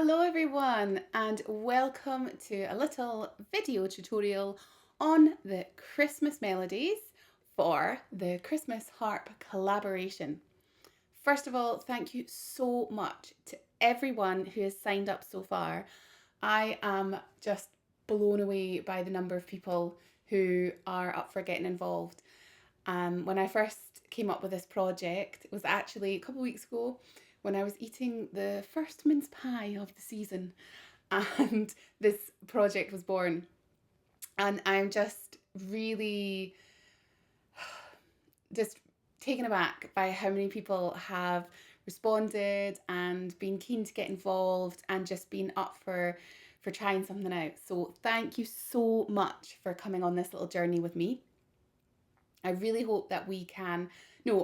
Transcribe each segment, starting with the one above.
Hello everyone and welcome to a little video tutorial on the Christmas melodies for the Christmas Harp Collaboration. First of all, thank you so much to everyone who has signed up so far. I am just blown away by the number of people who are up for getting involved. When I first came up with this project, it was actually a couple of weeks ago when I was eating the first mince pie of the season and this project was born. And I'm just really just taken aback by how many people have responded and been keen to get involved and just been up for trying something out. So thank you so much for coming on this little journey with me. I really hope that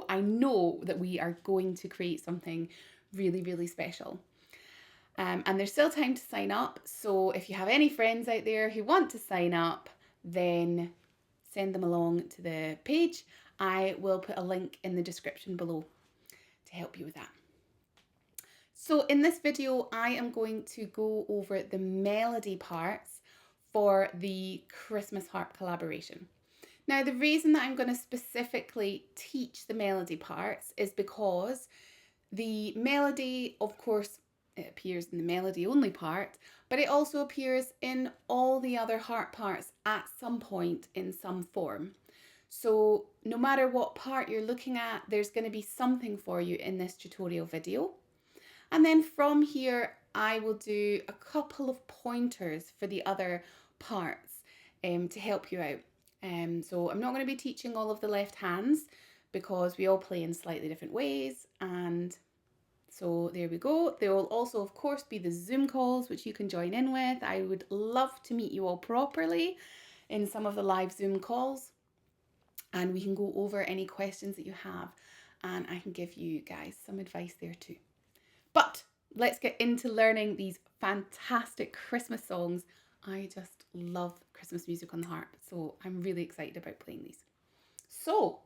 I know that we are going to create something really, really special. And there's still time to sign up. So if you have any friends out there who want to sign up, then send them along to the page. I will put a link in the description below to help you with that. So in this video, I am going to go over the melody parts for the Christmas Harp Collaboration. Now, the reason that I'm going to specifically teach the melody parts is because the melody, of course, it appears in the melody only part, but it also appears in all the other harp parts at some point in some form. So no matter what part you're looking at, there's going to be something for you in this tutorial video. And then from here, I will do a couple of pointers for the other parts to help you out. So I'm not going to be teaching all of the left hands because we all play in slightly different ways. And so there we go. There will also, of course, be the Zoom calls, which you can join in with. I would love to meet you all properly in some of the live Zoom calls. And we can go over any questions that you have. And I can give you guys some advice there too. But let's get into learning these fantastic Christmas songs. I just love Christmas music on the harp, so I'm really excited about playing these. So,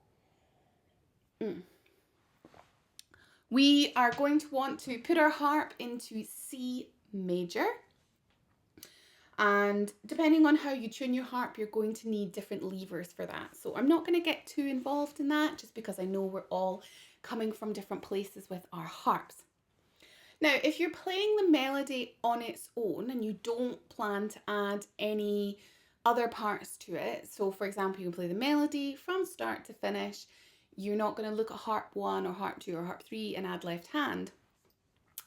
we are going to want to put our harp into C major. And depending on how you tune your harp, you're going to need different levers for that. So I'm not going to get too involved in that just because I know we're all coming from different places with our harps. Now, if you're playing the melody on its own and you don't plan to add any other parts to it, so for example, you play the melody from start to finish, you're not going to look at harp 1 or harp 2 or harp 3 and add left hand,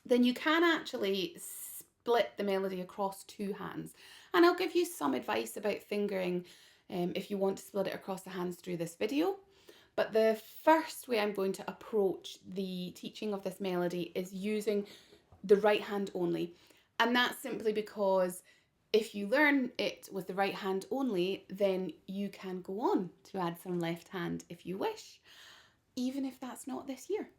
then you can actually split the melody across 2 hands. And I'll give you some advice about fingering if you want to split it across the hands through this video. But the first way I'm going to approach the teaching of this melody is using the right hand only. And that's simply because if you learn it with the right hand only, then you can go on to add some left hand if you wish, even if that's not this year.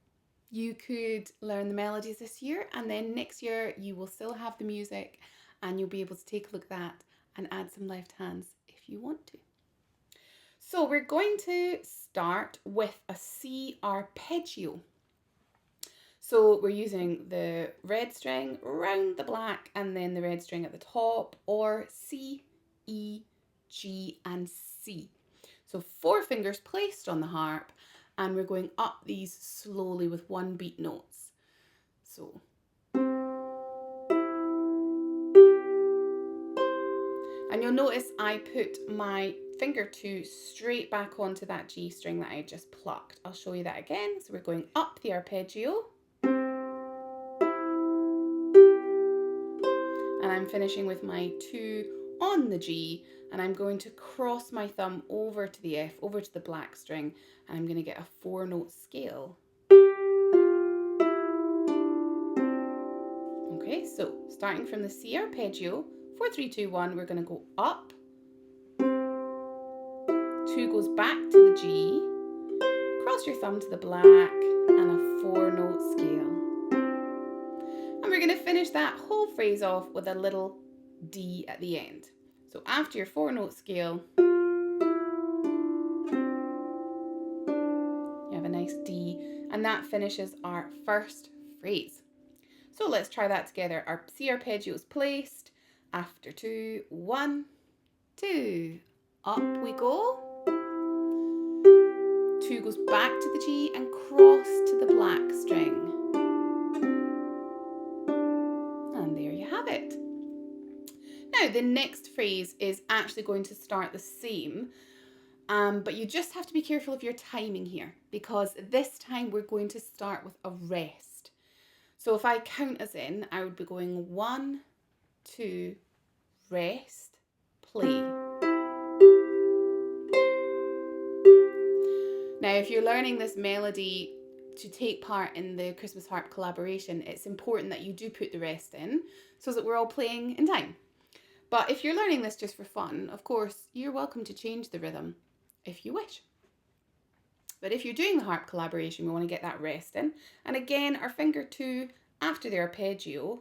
You could learn the melodies this year and then next year you will still have the music and you'll be able to take a look at that and add some left hands if you want to. So we're going to start with a C arpeggio. So we're using the red string round the black and then the red string at the top, or C, E, G and C. So 4 fingers placed on the harp and we're going up these slowly with 1 beat notes. So. And you'll notice I put my finger 2 straight back onto that G string that I just plucked. I'll show you that again. So we're going up the arpeggio. And I'm finishing with my 2 on the G, and I'm going to cross my thumb over to the F, over to the black string, and I'm going to get a 4-note scale. Okay, so starting from the C arpeggio, 4, 3, 2, 1, we're going to go up. 2 goes back to the G, cross your thumb to the black, and a 4-note scale. And we're going to finish that whole phrase off with a little D at the end. So after your 4-note scale, you have a nice D, and that finishes our first phrase. So So let's try that together. Our C arpeggio is placed after 2, 1, 2, up we go. 2 goes back to the G and cross to the black string. And there you have it. Now the next phrase is actually going to start the same, but you just have to be careful of your timing here, because this time we're going to start with a rest. So if I count us in, I would be going 1, 2, rest, play. Now, if you're learning this melody to take part in the Christmas Harp Collaboration, it's important that you do put the rest in so that we're all playing in time. But if you're learning this just for fun, of course, you're welcome to change the rhythm if you wish. But if you're doing the harp collaboration, we want to get that rest in. And again, our finger 2 after the arpeggio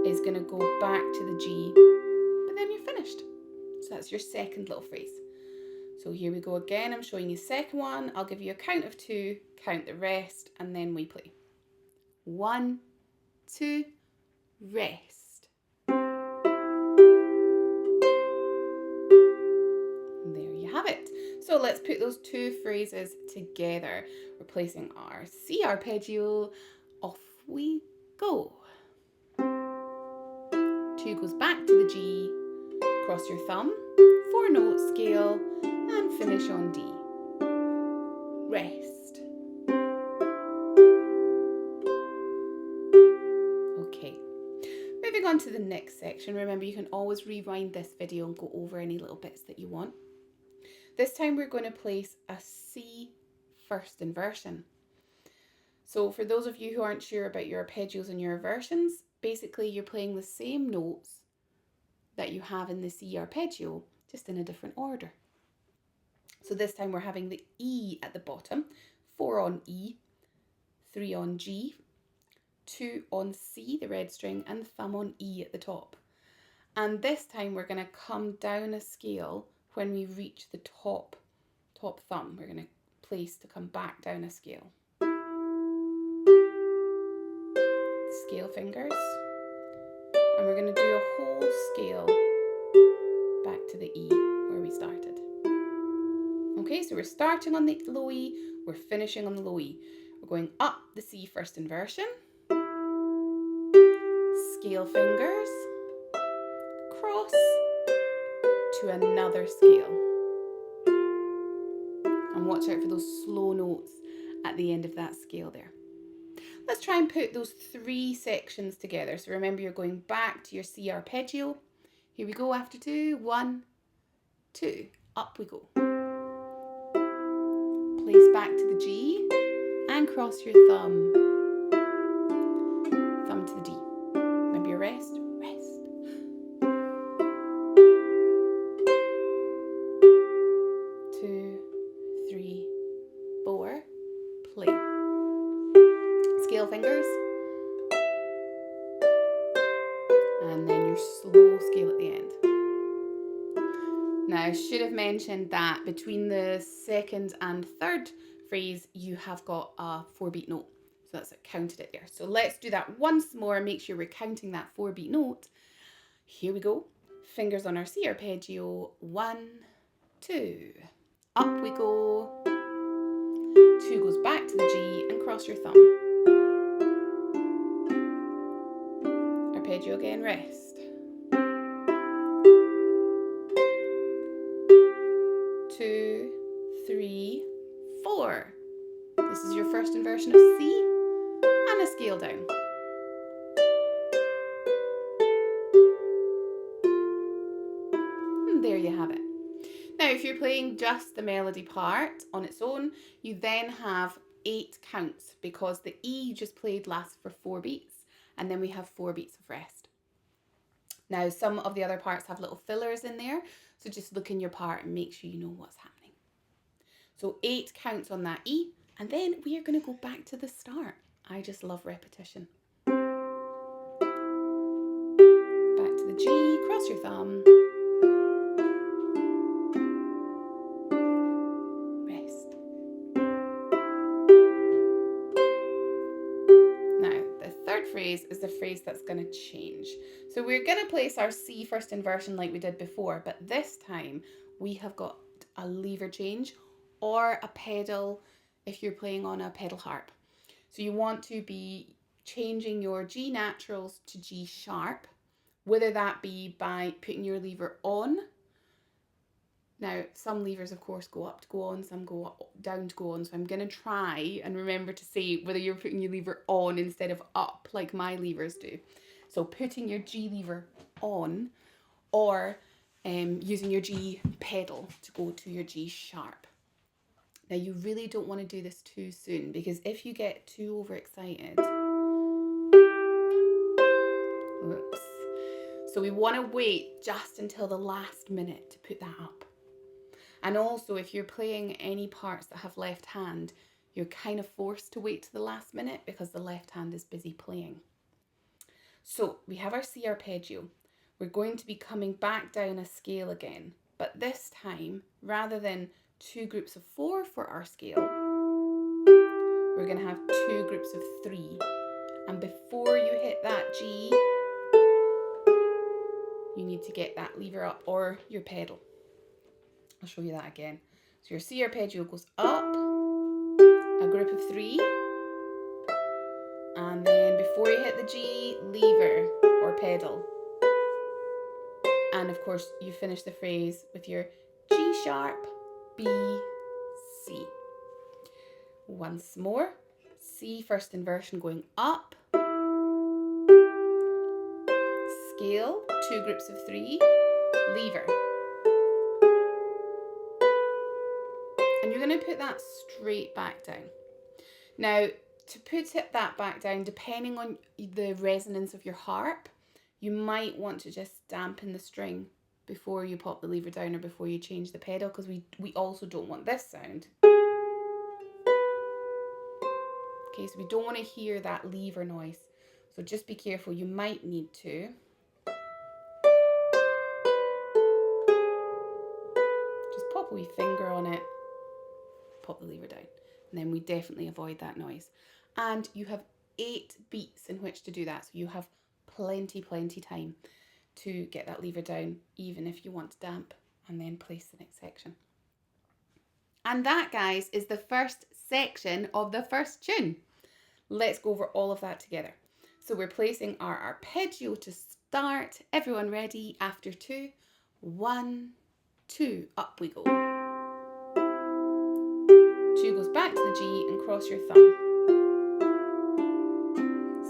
is going to go back to the G, but then you're finished. So that's your second little phrase. So here we go again. I'm showing you the second one. I'll give you a count of 2, count the rest, and then we play. 1, 2, rest. And there you have it. So let's put those 2 phrases together. We're placing our C arpeggio. Off we go. 2 goes back to the G, cross your thumb, 4-note scale, and finish on D. Rest. Okay, moving on to the next section. Remember, you can always rewind this video and go over any little bits that you want. This time we're going to place a C first inversion. So for those of you who aren't sure about your arpeggios and your inversions, basically you're playing the same notes that you have in the C arpeggio, just in a different order. So this time we're having the E at the bottom, 4 on E, 3 on G, 2 on C, the red string, and the thumb on E at the top. And this time we're going to come down a scale when we reach the top thumb. We're going to place to come back down a scale. Scale fingers, and we're going to do a whole scale back to the E where we started. Okay, so we're starting on the low E, we're finishing on the low E. We're going up the C first inversion, scale fingers, cross to another scale. And watch out for those slow notes at the end of that scale there. Let's try and put those 3 sections together. So remember, you're going back to your C arpeggio. Here we go after 2, 1, 2, up we go. Place back to the G and cross your thumb to the D. Remember your rest, rest. 2, 3, 4, play. Scale fingers, and then your slow scale at the end. Now, I should have mentioned that between the second and third phrase, you have got a 4-beat note. So that's counted it there. So let's do that once more. Make sure we're counting that 4-beat note. Here we go. Fingers on our C arpeggio. 1, 2. Up we go. 2 goes back to the G and cross your thumb. Arpeggio again, rest. 2, 3, 4. This is your first inversion of C and a scale down. And there you have it. Now, if you're playing just the melody part on its own, you then have 8 counts because the E you just played lasts for 4 beats. And then we have 4 beats of rest. Now, some of the other parts have little fillers in there, so just look in your part and make sure you know what's happening. So 8 counts on that E, and then we are going to go back to the start. I just love repetition. Back to the G, cross your thumb. Rest. Now, the phrase is the phrase that's going to change. So we're going to place our C first inversion like we did before, but this time we have got a lever change or a pedal if you're playing on a pedal harp. So you want to be changing your G naturals to G sharp, whether that be by putting your lever on. Now, some levers, of course, go up to go on, some go up, down to go on. So I'm going to try and remember to say whether you're putting your lever on instead of up, like my levers do. So putting your G lever on, or using your G pedal to go to your G sharp. Now, you really don't want to do this too soon, because if you get too overexcited, whoops. So we want to wait just until the last minute to put that up. And also, if you're playing any parts that have left hand, you're kind of forced to wait to the last minute because the left hand is busy playing. So we have our C arpeggio. We're going to be coming back down a scale again, but this time, rather than 2 groups of 4 for our scale, we're going to have 2 groups of 3. And before you hit that G, you need to get that lever up, or your pedal. I'll show you that again. So your C arpeggio goes up, a group of 3, and then before you hit the G, lever or pedal. And of course, you finish the phrase with your G sharp, B, C. Once more, C first inversion going up, scale, 2 groups of 3, lever. And you're going to put that straight back down. Now, to put that back down, depending on the resonance of your harp, you might want to just dampen the string before you pop the lever down or before you change the pedal, because we also don't want this sound. Okay, so we don't want to hear that lever noise. So just be careful, you might need to just pop a wee finger on it, pop the lever down, and then we definitely avoid that noise. And you have 8 beats in which to do that, so you have plenty time to get that lever down, even if you want to damp and then place the next section. And that, guys, is the first section of the first tune. Let's go over all of that together. So we're placing our arpeggio to start. Everyone ready? After 2, 1, 2, up we go. 2 goes back to the G and cross your thumb.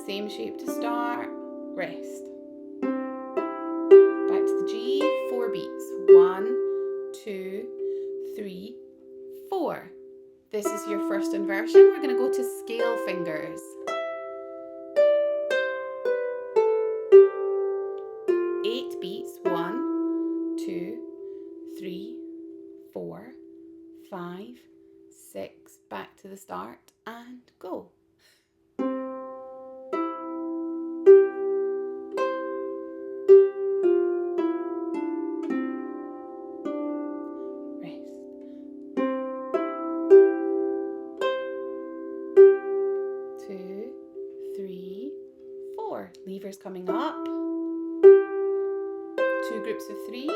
Same shape to start, rest. Back to the G, 4 beats. 1, 2, 3, 4. This is your first inversion. We're going to go to scale fingers. 8 beats. 1, 2, 3, 4, 5, 6. Back to the start and go. Levers coming up, 2 groups of 3,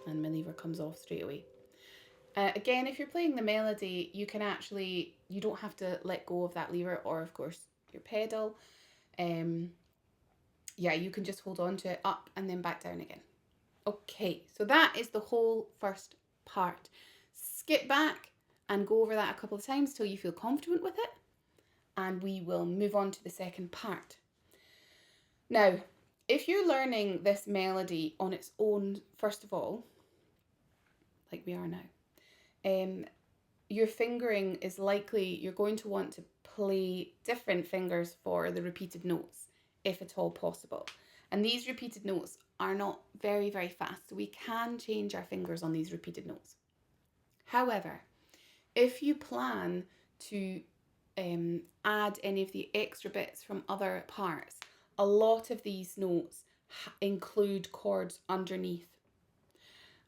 and my lever comes off straight away. Again, if you're playing the melody, you don't have to let go of that lever, or of course your pedal. Yeah, you can just hold on to it up and then back down again. Okay, so that is the whole first part. Skip back and go over that a couple of times till you feel confident with it, and we will move on to the second part. Now, if you're learning this melody on its own, first of all, like we are now, your fingering is likely, you're going to want to play different fingers for the repeated notes, if at all possible. And these repeated notes are not very fast, so we can change our fingers on these repeated notes. However, if you plan to add any of the extra bits from other parts, a lot of these notes include chords underneath.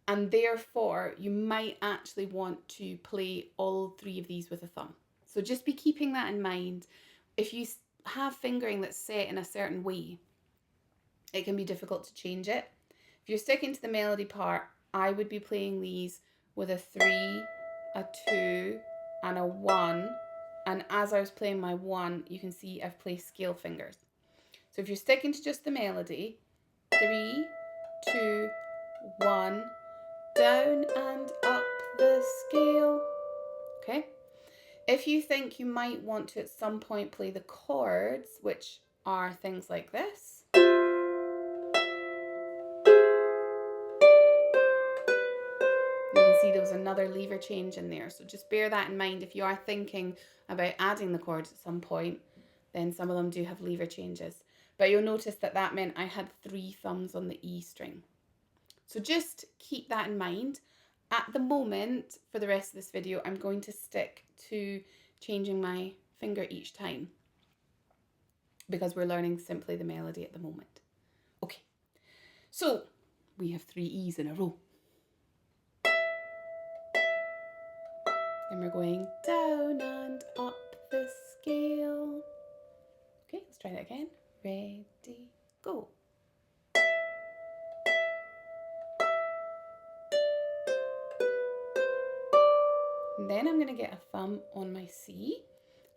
And therefore, you might actually want to play all 3 of these with a thumb. So just be keeping that in mind. If you have fingering that's set in a certain way, it can be difficult to change it. If you're sticking to the melody part, I would be playing these with a 3, a 2, and a 1. And as I was playing my 1, you can see I've placed scale fingers. So if you're sticking to just the melody, 3, 2, 1, down and up the scale. Okay? If you think you might want to at some point play the chords, which are things like this. You can see there was another lever change in there. So just bear that in mind. If you are thinking about adding the chords at some point, then some of them do have lever changes. But you'll notice that that meant I had 3 thumbs on the E string. So just keep that in mind. At the moment, for the rest of this video, I'm going to stick to changing my finger each time because we're learning simply the melody at the moment. Okay, so we have 3 E's in a row. Then we're going down and up the scale. Okay, let's try that again. Ready, go. And then I'm going to get a thumb on my C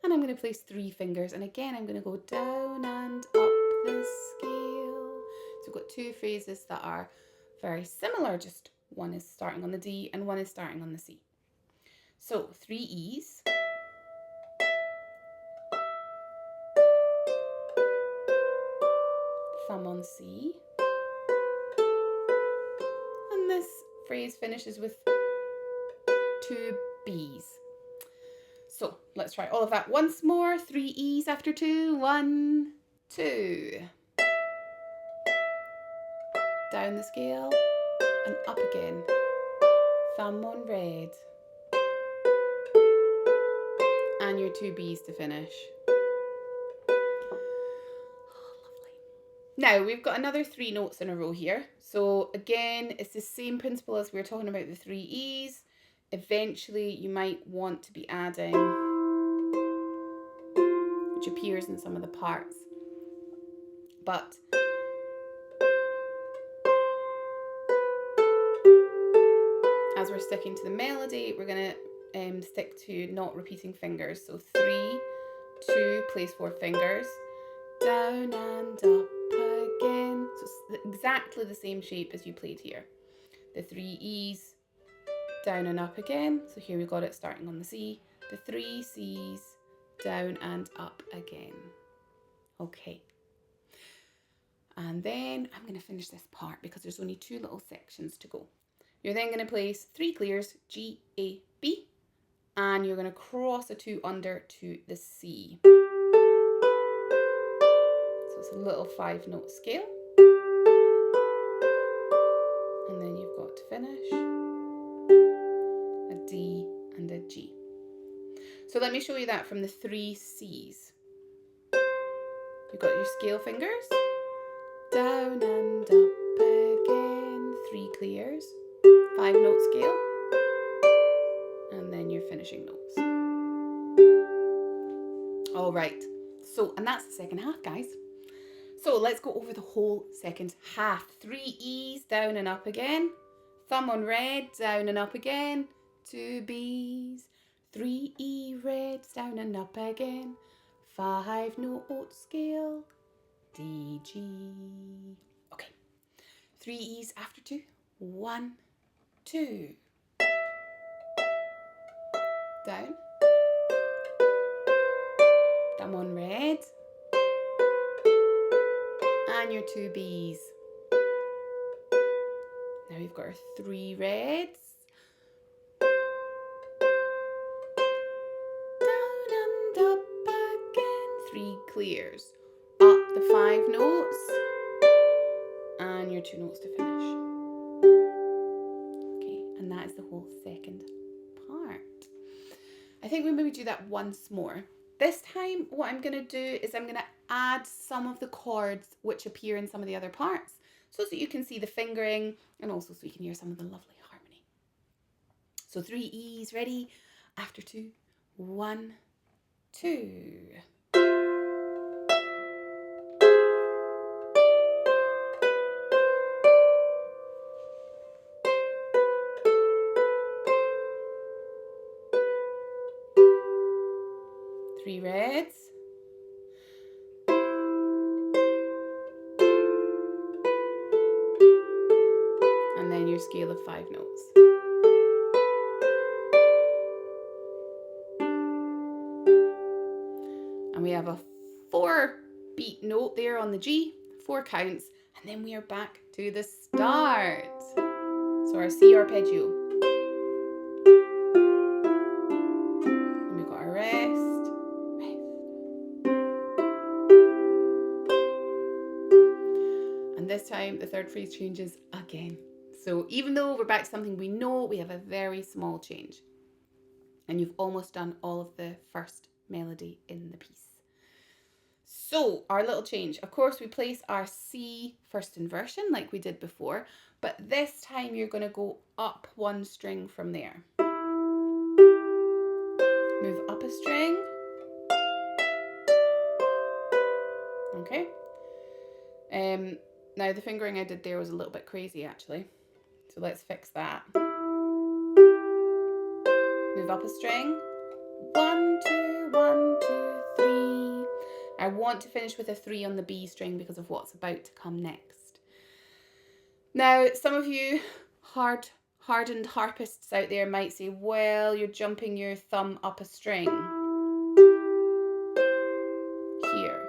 and I'm going to place 3 fingers, and again I'm going to go down and up the scale. So we've got 2 phrases that are very similar, just one is starting on the D and one is starting on the C. So 3 E's. Thumb on C. And this phrase finishes with 2 B's. So let's try all of that once more. 3 E's after 2. 1, 2. Down the scale and up again. Thumb on red. And your 2 B's to finish. Now we've got another 3 notes in a row here. So again, it's the same principle as we were talking about the 3 E's. Eventually you might want to be adding, which appears in some of the parts. But as we're sticking to the melody, we're going to stick to not repeating fingers. So 3, 2, place 4 fingers, down and up again. So it's exactly the same shape as you played here. The 3 E's, down and up again. So here we got it starting on the C. The 3 C's, down and up again. Okay. And then I'm going to finish this part because there's only 2 little sections to go. You're then going to place 3 clears, G, A, B, and you're going to cross a 2 under to the C. So it's a little 5-note scale. And then you've got to finish a D and a G. So let me show you that from the 3 C's. You've got your scale fingers, down and up again, 3 clears, 5-note scale, and then your finishing notes. All right, so, and that's the second half, guys. So let's go over the whole second half. 3 E's, down and up again, thumb on red, down and up again, 2 B's, 3 E reds, down and up again, 5-note scale, D, G. Okay, 3 E's after 2, 1, 2, down, thumb on red, and your 2 B's. Now we've got our 3 reds, down and up again, 3 clears, up the 5 notes, and your 2 notes to finish. Okay, and that is the whole second part. I think we maybe do that once more. This time what I'm going to do is I'm going to add some of the chords which appear in some of the other parts. so that you can see the fingering and also so you can hear some of the lovely harmony. So 3 E's, ready? After 2, 1, 2. Three reds. And then your scale of 5 notes. And we have a 4 beat note there on the G, 4 counts, and then we are back to the start. So our C arpeggio. And we've got our rest, rest. And this time the third phrase changes again. So even though we're back to something we know, we have a very small change. And you've almost done all of the first melody in the piece. So our little change, of course, we place our C first inversion like we did before, but this time you're going to go up 1 string from there. Move up a string. Okay. Now the fingering I did there was a little bit crazy actually, so let's fix that. Move up a string. 1, 2, 1, 2, 3. I want to finish with a 3 on the B string because of what's about to come next. Now, some of you hardened harpists out there might say, well, you're jumping your thumb up a string here.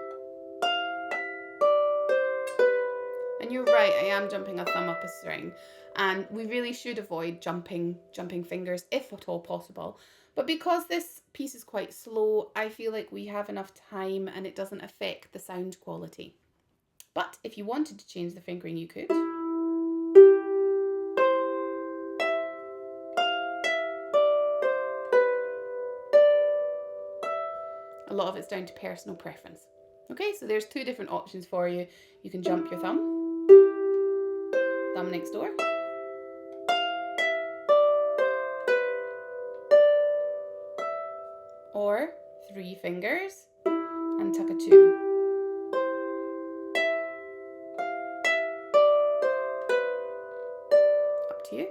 And you're right, I am jumping a thumb up a string. And we really should avoid jumping fingers if at all possible. But because this piece is quite slow, I feel like we have enough time and it doesn't affect the sound quality. But if you wanted to change the fingering, you could. A lot of it's down to personal preference. Okay, so there's 2 different options for you. You can jump your thumb next door. Or 3 fingers and tuck a 2. Up to you.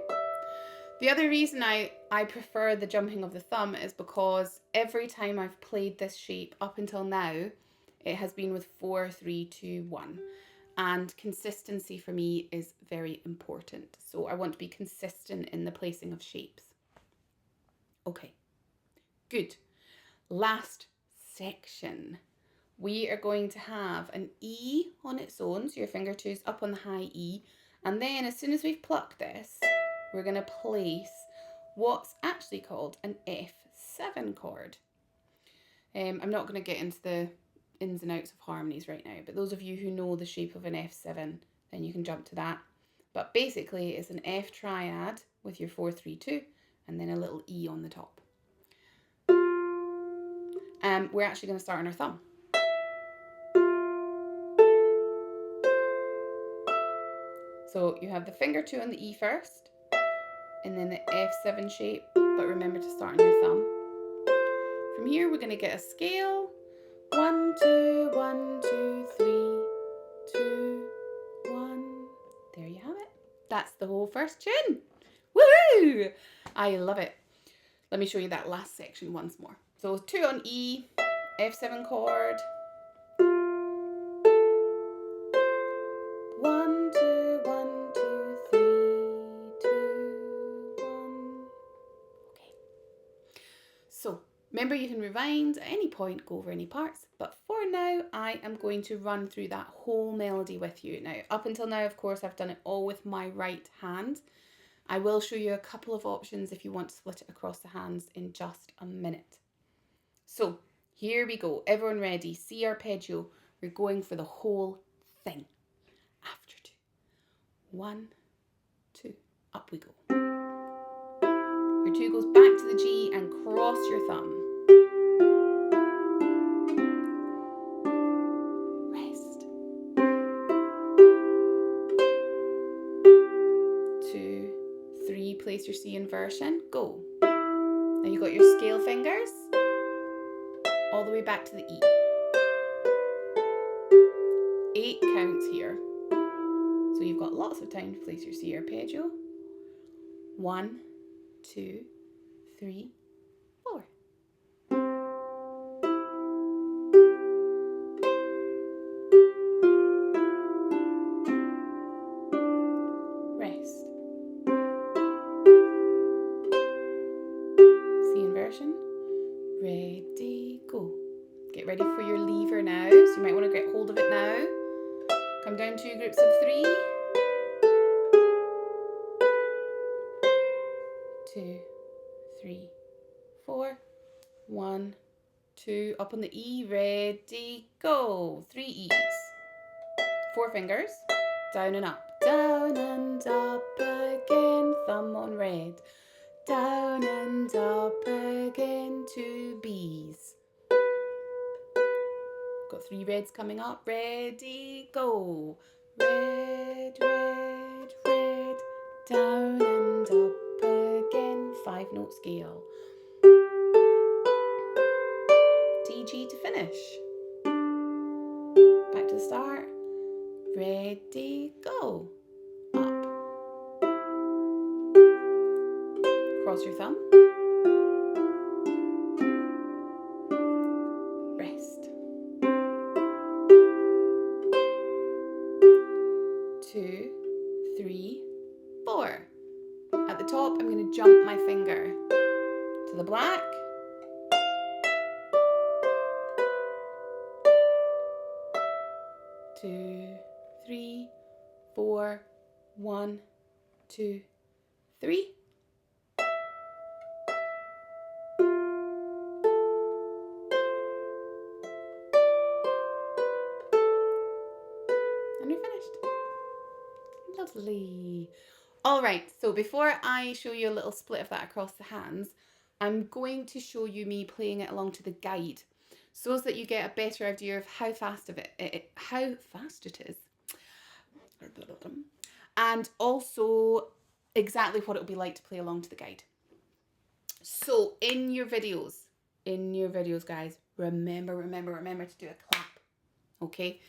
The other reason I prefer the jumping of the thumb is because every time I've played this shape up until now, it has been with 4, 3, 2, 1. And consistency for me is very important. So I want to be consistent in the placing of shapes. Okay, good. Last section. We are going to have an E on its own, so your finger 2's up on the high E, and then as soon as we've plucked this, we're going to place what's actually called an F7 chord. I'm not going to get into the ins and outs of harmonies right now, but those of you who know the shape of an F7, then you can jump to that. But basically it's an F triad with your 4, 3, 2, and then a little E on the top. We're actually going to start on our thumb. So you have the finger 2 on the E first, and then the F7 shape, but remember to start on your thumb. From here we're going to get a scale. 1, 2, 1, 2, 3, 2, 1. There you have it. That's the whole first tune. Woohoo! I love it. Let me show you that last section once more. So 2 on E, F7 chord. 1, 2, 1, 2, 3, 2, 1. Okay. So remember, you can rewind at any point, go over any parts, but for now I am going to run through that whole melody with you. Now, up until now, of course, I've done it all with my right hand. I will show you a couple of options if you want to split it across the hands in just a minute. So here we go. Everyone ready? C arpeggio. We're going for the whole thing. After 2. 1, 2. Up we go. Your 2 goes back to the G and cross your thumb. Rest. place your C inversion, go. Now you've got your scale fingers all the way back to the E. 8 counts here. So you've got lots of time to place your C arpeggio. 1, 2, 3, 4. Rest. C inversion. Ready, go. Get ready for your lever now. So you might want to get hold of it now. Come down 2 groups of 3. 2, 3, 4. 1, 2. Up on the E. Ready, go. 3 E's. 4 fingers. Down and up. Down and up again. Thumb on red. Down and up again. 2 B's. Got 3 reds coming up. Ready, go. Red, red, red. Down and up again. 5-note scale. D, G to finish. Back to the start. Ready, go. Up. Cross your thumb. Rest. 2, 3, 4. At the top, I'm going to jump my finger to the black. Two, 3, 4. 1, 2, 3. And we're finished. Lovely. All right, so before I show you a little split of that across the hands, I'm going to show you me playing it along to the guide, so that you get a better idea of how fast it is, and also exactly what it will be like to play along to the guide. So in your videos, guys, remember to do a clap, okay?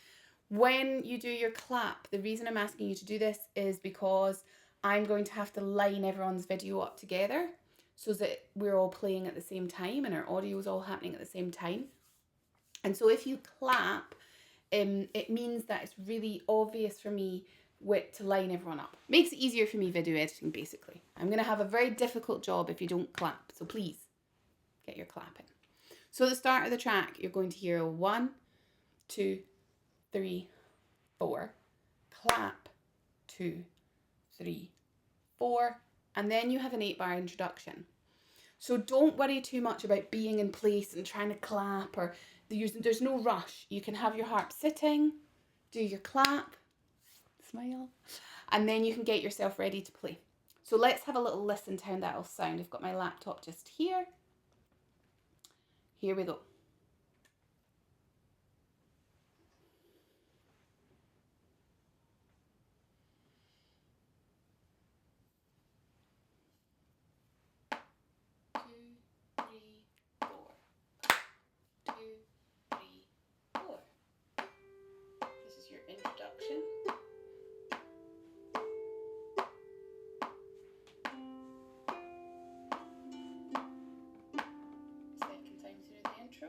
When you do your clap, the reason I'm asking you to do this is because I'm going to have to line everyone's video up together so that we're all playing at the same time and our audio is all happening at the same time. And so if you clap, it means that it's really obvious for me to line everyone up. Makes it easier for me video editing, basically. I'm going to have a very difficult job if you don't clap. So please get your clapping. So at the start of the track, you're going to hear a 1, 2, 3, 4. Clap. 2, 3, 4. And then you have an 8-bar introduction. So don't worry too much about being in place and trying to clap, or there's no rush. You can have your harp sitting, do your clap, smile, and then you can get yourself ready to play. So let's have a little listen to how that'll sound. I've got my laptop just here. Here we go. Introduction. Second time through the intro.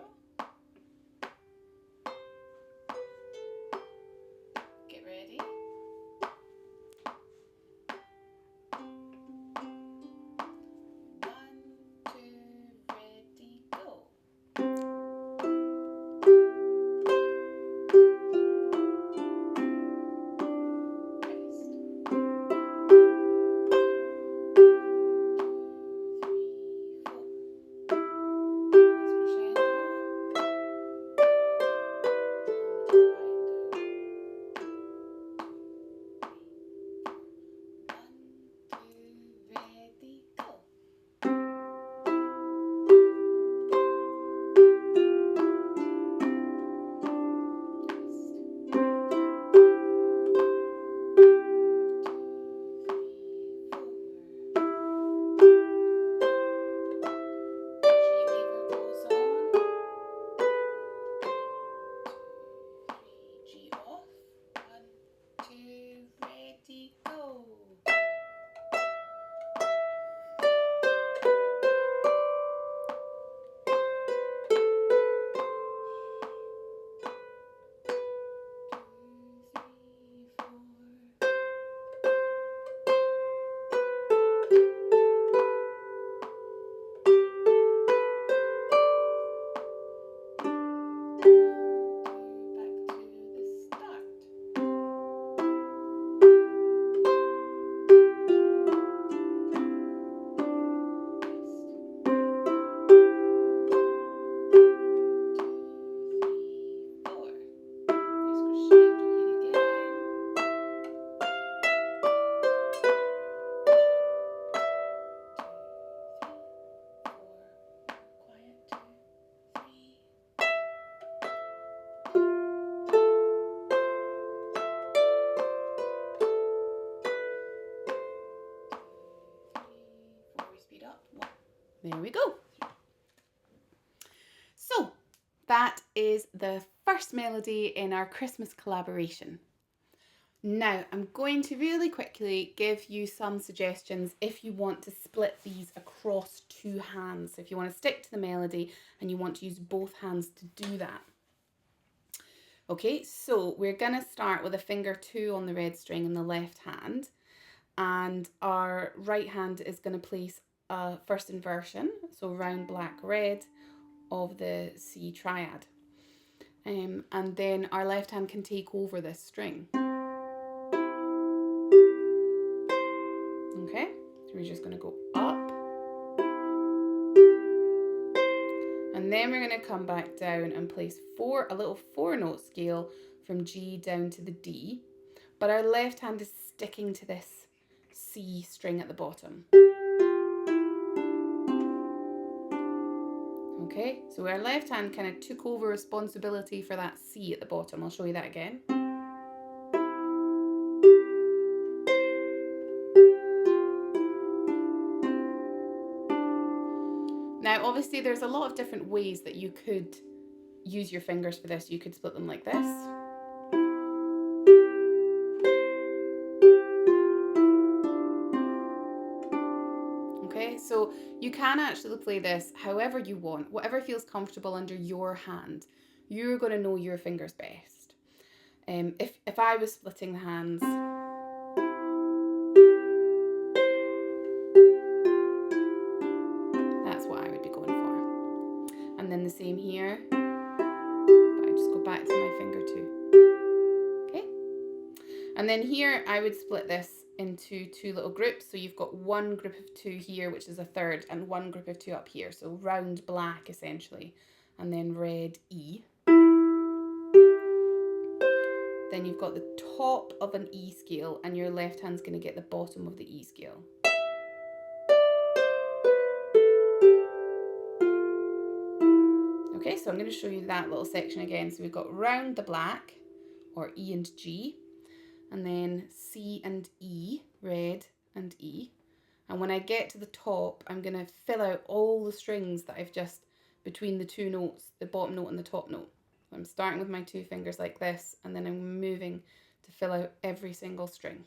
There we go. So that is the first melody in our Christmas collaboration. Now I'm going to really quickly give you some suggestions if you want to split these across two hands. So if you want to stick to the melody and you want to use both hands to do that. Okay, so we're going to start with a finger 2 on the red string in the left hand, and our right hand is going to place a first inversion, so round, black, red, of the C triad. And then our left hand can take over this string. Okay, so we're just going to go up. And then we're going to come back down and place a little 4-note scale from G down to the D. But our left hand is sticking to this C string at the bottom. Okay, so our left hand kind of took over responsibility for that C at the bottom. I'll show you that again. Now, obviously, there's a lot of different ways that you could use your fingers for this. You could split them like this. Okay, so you can actually play this however you want, whatever feels comfortable under your hand. You're going to know your fingers best. If I was splitting the hands, that's what I would be going for. And then the same here, but I just go back to my finger 2. Okay, and then here I would split this into 2 little groups. So you've got one group of 2 here, which is a third, and one group of 2 up here. So round, black essentially, and then red, E. Then you've got the top of an E scale, and your left hand's going to get the bottom of the E scale. Okay, so I'm going to show you that little section again. So we've got round the black, or E and G, and then C and E, red and E. And when I get to the top, I'm going to fill out all the strings that I've just, between the 2 notes, the bottom note and the top note. I'm starting with my 2 fingers like this, and then I'm moving to fill out every single string.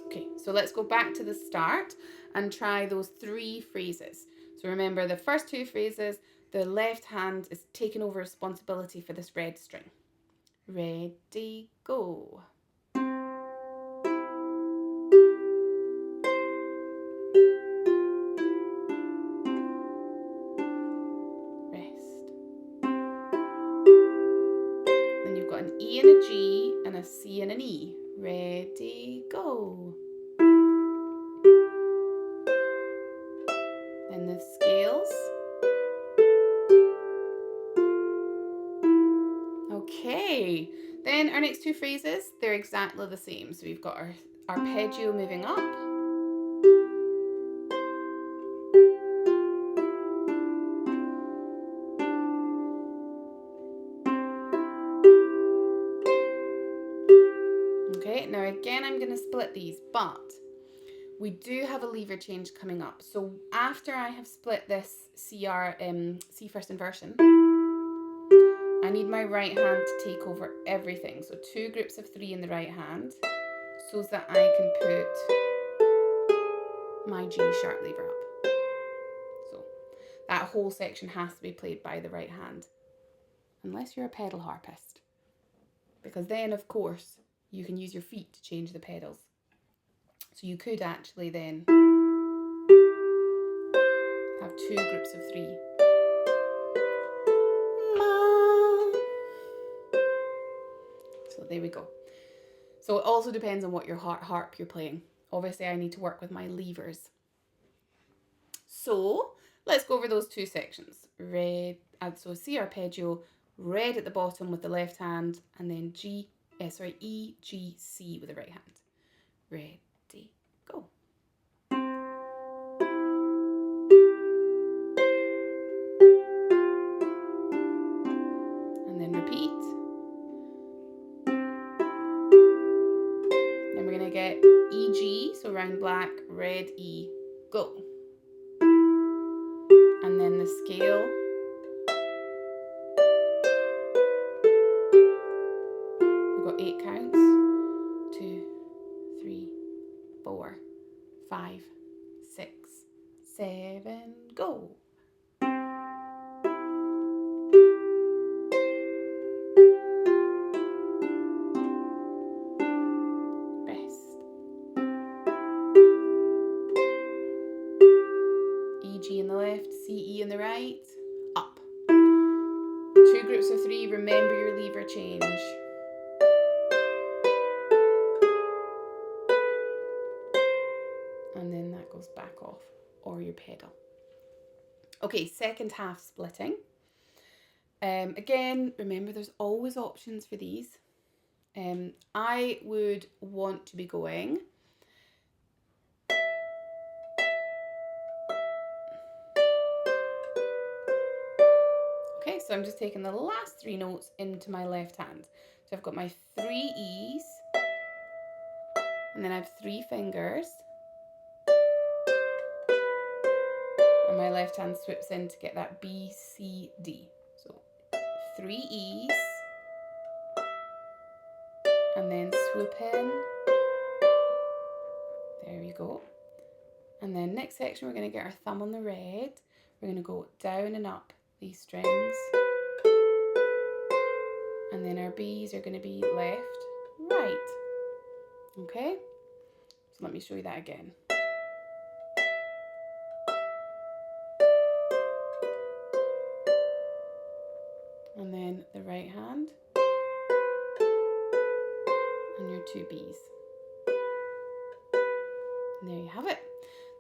Okay, so let's go back to the start and try those 3 phrases. So remember, the first 2 phrases, the left hand is taking over responsibility for this red string. Ready, go. An E and a G and a C and an E. Ready, go. Then the scales. Okay, then our next 2 phrases, they're exactly the same. So we've got our arpeggio moving up. Okay, now again, I'm going to split these, but we do have a lever change coming up. So after I have split this C first inversion, I need my right hand to take over everything. So 2 groups of 3 in the right hand, so that I can put my G sharp lever up. So that whole section has to be played by the right hand, unless you're a pedal harpist, because then of course you can use your feet to change the pedals. So you could actually then have 2 groups of 3. So there we go. So it also depends on what your harp you're playing. Obviously I need to work with my levers. So let's go over those 2 sections. So C arpeggio, red at the bottom with the left hand, and then E, G, C with the right hand. Ready, go. And then repeat. black, red E, go. And then the scale. We've got 8 counts. 2, 3, 4, 5, 6, 7, go. Rest. E, G in the left, C, E in the right, up. 2 groups of 3, remember your lever change. And then that goes back off, or your pedal. Okay, second half splitting. Again, remember there's always options for these. I would want to be going okay, so I'm just taking the last 3 notes into my left hand. So I've got my 3 E's, and then I have 3 fingers, and my left hand swoops in to get that B, C, D. So 3 E's, and then swoop in. There we go. And then next section, we're going to get our thumb on the red. We're going to go down and up these strings. And then our B's are going to be left, right. Okay? So let me show you that again. And then the right hand. And your 2 B's. And there you have it.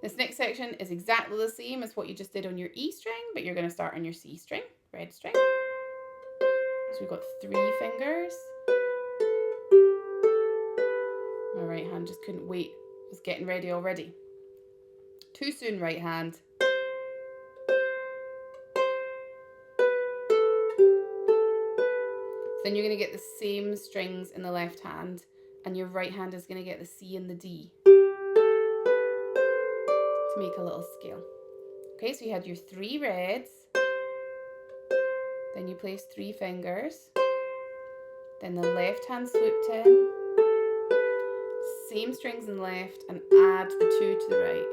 This next section is exactly the same as what you just did on your E string, but you're going to start on your C string, red string. So we've got 3 fingers. My right hand just couldn't wait, was getting ready already. Too soon, right hand. Then you're going to get the same strings in the left hand, and your right hand is going to get the C and the D to make a little scale. Okay, so you had your 3 reds, then you placed 3 fingers, then the left hand swooped in, same strings in the left, and add the 2 to the right,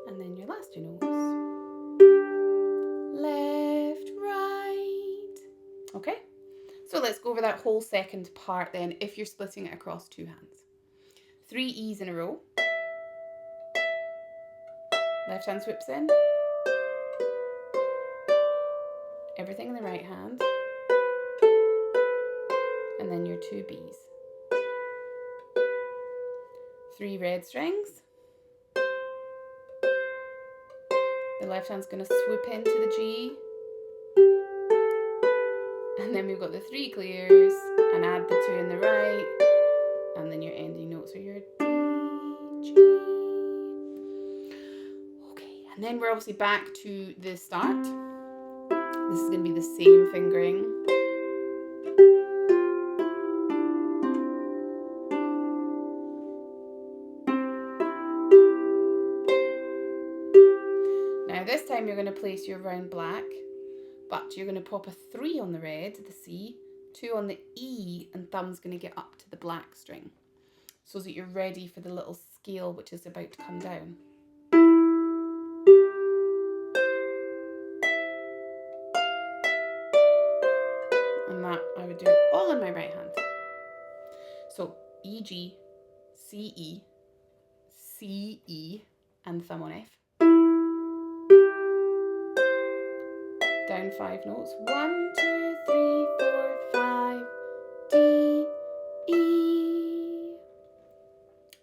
and then your last 2 notes, left, right. Okay, so let's go over that whole second part then, if you're splitting it across 2 hands. 3 E's in a row. Left hand swoops in. Everything in the right hand. And then your 2 B's. 3 red strings. The left hand's going to swoop into the G. And then we've got the 3 clears and add the 2 in the right. And then your ending notes are your D, G. Okay, and then we're obviously back to the start. This is going to be the same fingering. Now this time you're going to place your round black, but you're going to pop a 3 on the red, the C, 2 on the E, and thumb's going to get up to the black string so that you're ready for the little scale which is about to come down. And that I would do all in my right hand. So E, G, C, E, C, E, and thumb on F. Down 5 notes. 1, 2, 3, 4, 5. D, E.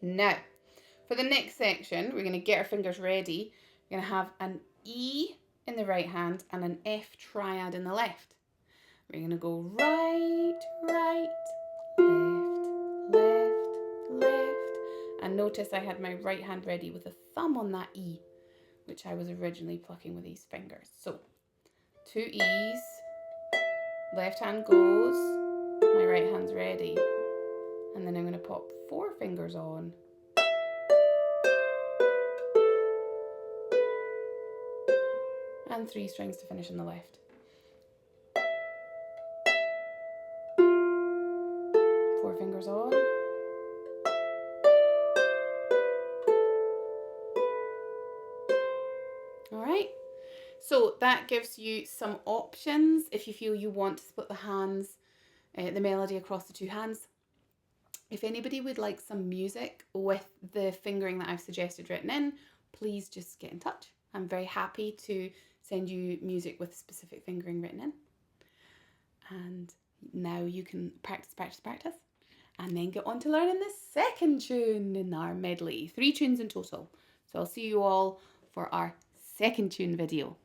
Now, for the next section, we're going to get our fingers ready. We're going to have an E in the right hand and an F triad in the left. We're going to go right, right, left, left, left. And notice I had my right hand ready with a thumb on that E, which I was originally plucking with these fingers. So 2 E's, left hand goes, my right hand's ready. And then I'm going to pop 4 fingers on and 3 strings to finish on the left. 4 fingers on. All right, so that gives you some options if you feel you want to split the hands, the melody across the 2 hands. If anybody would like some music with the fingering that I've suggested written in, please just get in touch. I'm very happy to send you music with specific fingering written in. And now you can practice, practice, practice, and then get on to learning the second tune in our medley. 3 tunes in total. So I'll see you all for our second tune video.